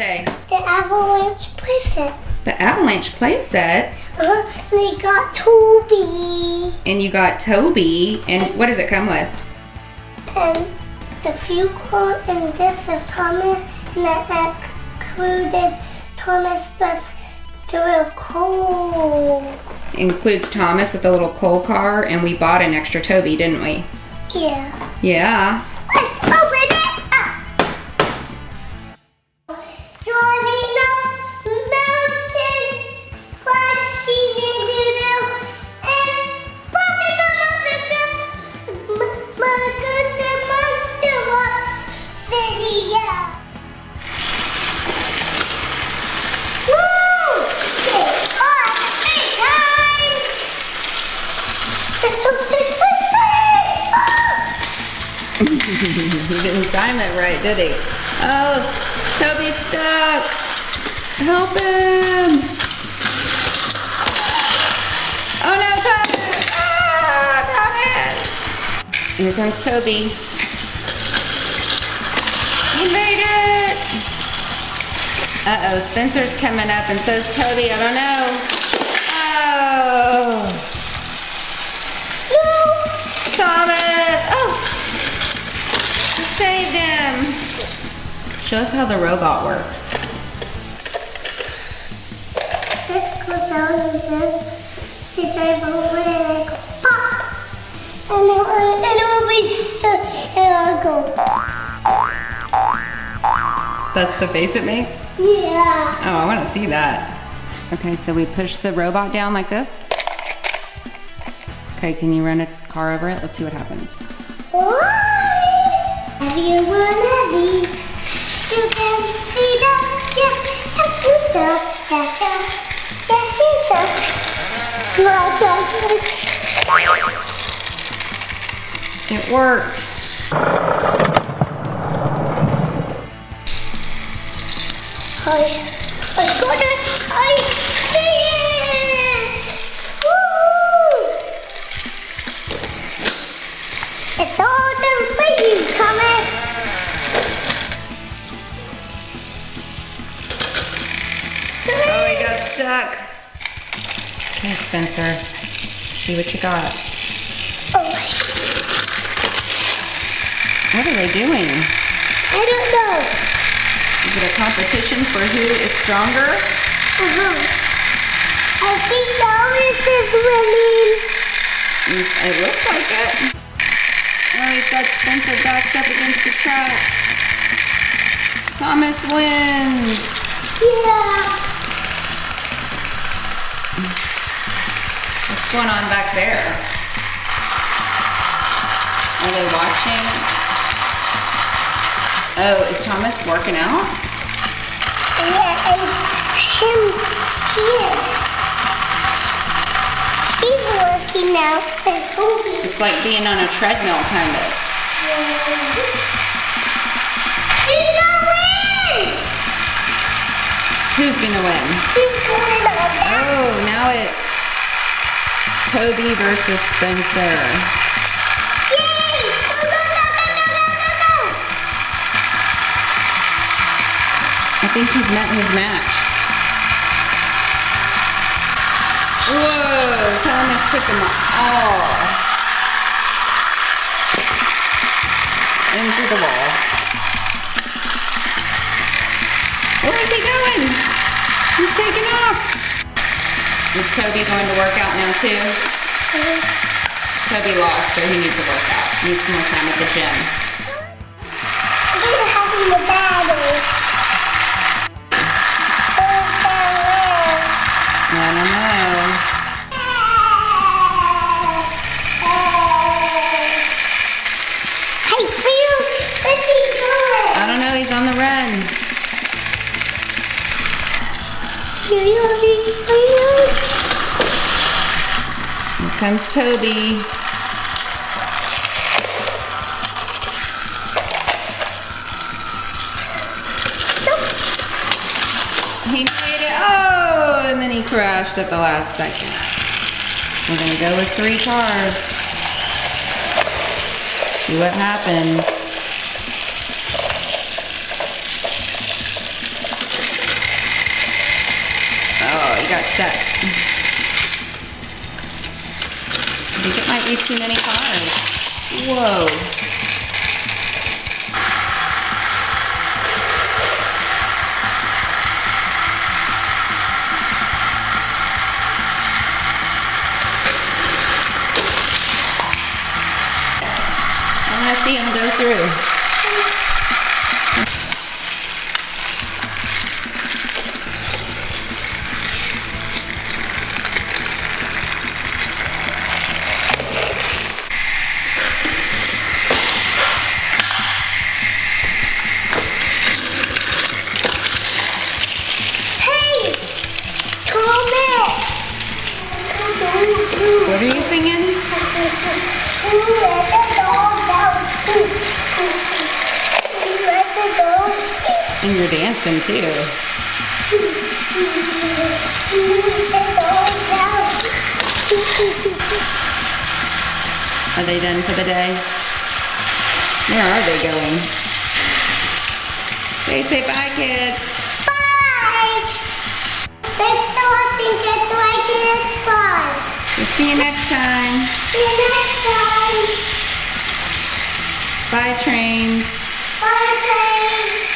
today? The Avalanche playset. The Avalanche playset? And I got Toby. And you got Toby. And what does it come with? And the vehicle, and this is Thomas, and that included Thomas with the little coal. Includes Thomas with the little coal car, and we bought an extra Toby, didn't we? Yeah. Yeah. Let's open it up. Driving up mountain, flashing into and popping the monster walks video. Woo! It's on big time. He didn't time it right, did he? Oh, Toby's stuck. Help him. Oh no, Thomas. Ah, Thomas. Here comes Toby. He made it. Uh-oh, Spencer's coming up and so's Toby. I don't know. Oh. No. Thomas. Oh. Saved him. Show us how the robot works. This goes out and then to drive over and I go pop. And it will be stuck and I'll go. That's the face it makes? Yeah. Oh, I want to see that. Okay, so we push the robot down like this. Okay, can you run a car over it? Let's see what happens. Everyone heavy. You can see that. Yes, yes, sir. Yes, sir. Yes, sir. It worked. I got it. I see it. Woo! It's all done for you, Thomas. Oh, he got stuck. Okay, Spencer. See what you got. Oh. What are they doing? I don't know. Is it a competition for who is stronger? I think Thomas is winning. It looks like it. Oh, he's got Spencer backed up against the truck. Thomas wins. Yeah. What's going on back there? Are they watching? Oh, is Thomas working out? Yeah, and him here. He's working out. It's like being on a treadmill, kind of. He's gonna win! Who's gonna win? He's gonna win! Oh, now it's Toby versus Spencer. Yay! Go, go, go, go, go, go, go, go! I think he's met his match. Whoa, Thomas took him all into the wall. Where is he going? He's taking off. Is Toby going to work out now too? Toby lost, so he needs to work out. Needs some more time at the gym. We're having a battle. I don't know. Hey, where's he going? I don't know, he's on the run. Here comes Toby. He made it. Oh, and then he crashed at the last second. We're gonna go with 3 cars. See what happens. Oh, you got stuck. I think it might be too many cars. Whoa. I want to see them go through. What are you singing? Let the dog out. Let the dog out. And you're dancing too. Let the dog out. Are they done for the day? Where are they going? Say bye, kids. Bye. Thanks for watching Kids Like Kids Bye. We'll see you next time. See you next time. Bye, trains. Bye, train.